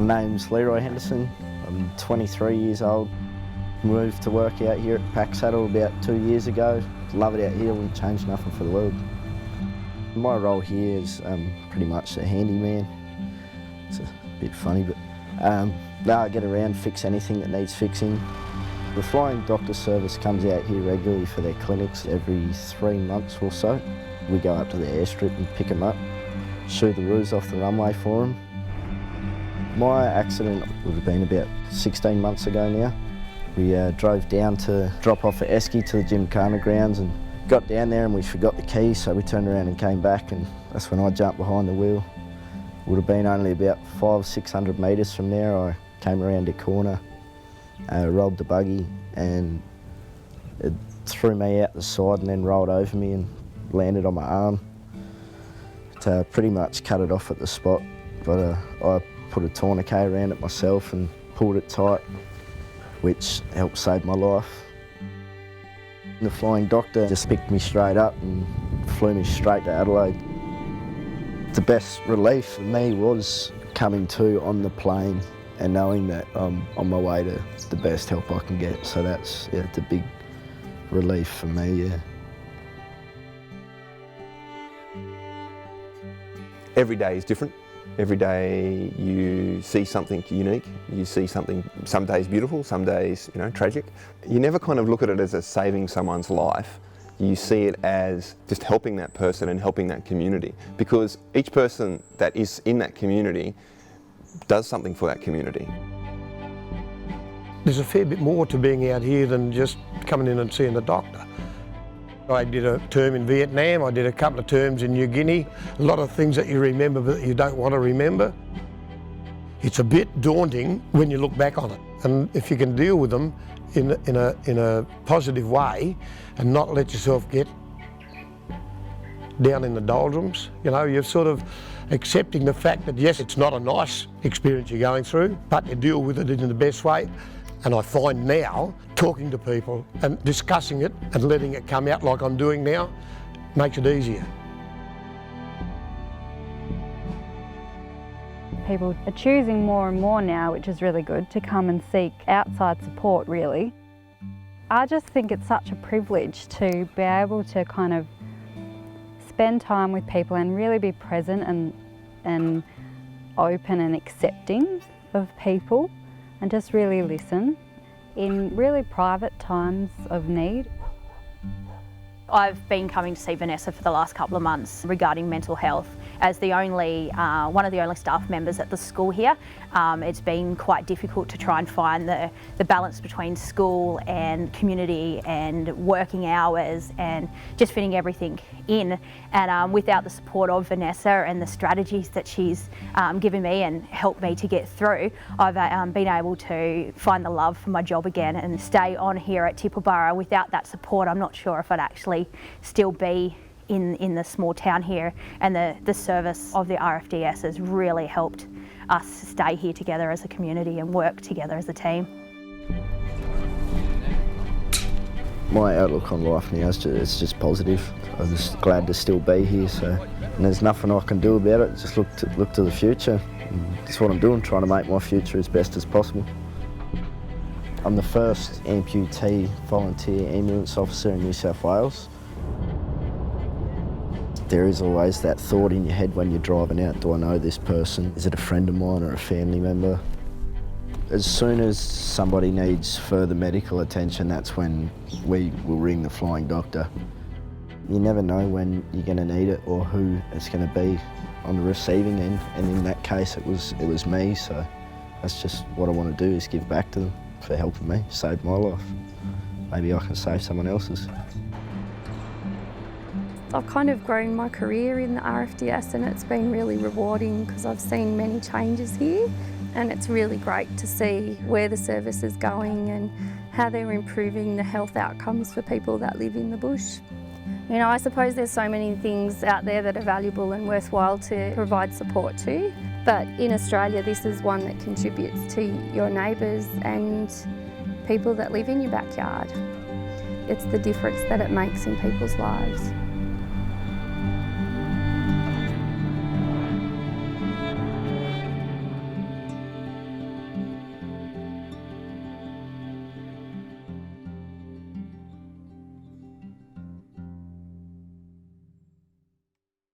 My name's Leroy Henderson. I'm 23 years old. Moved to work out here at Packsaddle about 2 years ago. Love it out here, wouldn't change nothing for the world. My role here is pretty much a handyman. It's a bit funny, but I get around, fix anything that needs fixing. The flying doctor service comes out here regularly for their clinics every 3 months or so. We go up to the airstrip and pick them up, shoo the roos off the runway for them. My accident would have been about 16 months ago now. We drove down to drop off at Esky to the Gymkhana grounds and got down there and we forgot the keys, so we turned around and came back, and that's when I jumped behind the wheel. Would have been only about 500-600 metres from there. I came around a corner, rolled the buggy, and it threw me out the side and then rolled over me and landed on my arm. It pretty much cut it off at the spot, but I put a tourniquet around it myself and pulled it tight, which helped save my life. The flying doctor just picked me straight up and flew me straight to Adelaide. The best relief for me was coming to on the plane and knowing that I'm on my way to the best help I can get. So that's the big relief for me, yeah. Every day is different. Every day you see something unique. You see something, some days beautiful, some days, tragic. You never kind of look at it as saving someone's life. You see it as just helping that person and helping that community, because each person that is in that community does something for that community. There's a fair bit more to being out here than just coming in and seeing the doctor. I did a term in Vietnam, I did a couple of terms in New Guinea. A lot of things that you remember but you don't want to remember. It's a bit daunting when you look back on it, and if you can deal with them in a positive way and not let yourself get down in the doldrums, you're sort of accepting the fact that yes, it's not a nice experience you're going through, but you deal with it in the best way. And I find now, talking to people and discussing it and letting it come out like I'm doing now, makes it easier. People are choosing more and more now, which is really good, to come and seek outside support, really. I just think it's such a privilege to be able to kind of spend time with people and really be present and open and accepting of people, and just really listen in really private times of need. I've been coming to see Vanessa for the last couple of months regarding mental health. As the only, one of the only staff members at the school here, it's been quite difficult to try and find the balance between school and community and working hours and just fitting everything in. And without the support of Vanessa and the strategies that she's given me and helped me to get through, I've been able to find the love for my job again and stay on here at Tibooburra. Without that support, I'm not sure if I'd actually still be in the small town here, and the service of the RFDS has really helped us stay here together as a community and work together as a team. My outlook on life now is it's just positive. I'm just glad to still be here, and there's nothing I can do about it. Just look to the future. And that's what I'm doing, trying to make my future as best as possible. I'm the first amputee volunteer ambulance officer in New South Wales. There is always that thought in your head when you're driving out, do I know this person? Is it a friend of mine or a family member? As soon as somebody needs further medical attention, that's when we will ring the flying doctor. You never know when you're going to need it or who it's going to be on the receiving end, and in that case it was me, so that's just what I want to do, is give back to them for helping me save my life. Maybe I can save someone else's. I've kind of grown my career in the RFDS, and it's been really rewarding because I've seen many changes here, and it's really great to see where the service is going and how they're improving the health outcomes for people that live in the bush. I suppose there's so many things out there that are valuable and worthwhile to provide support to, but in Australia this is one that contributes to your neighbours and people that live in your backyard. It's the difference that it makes in people's lives.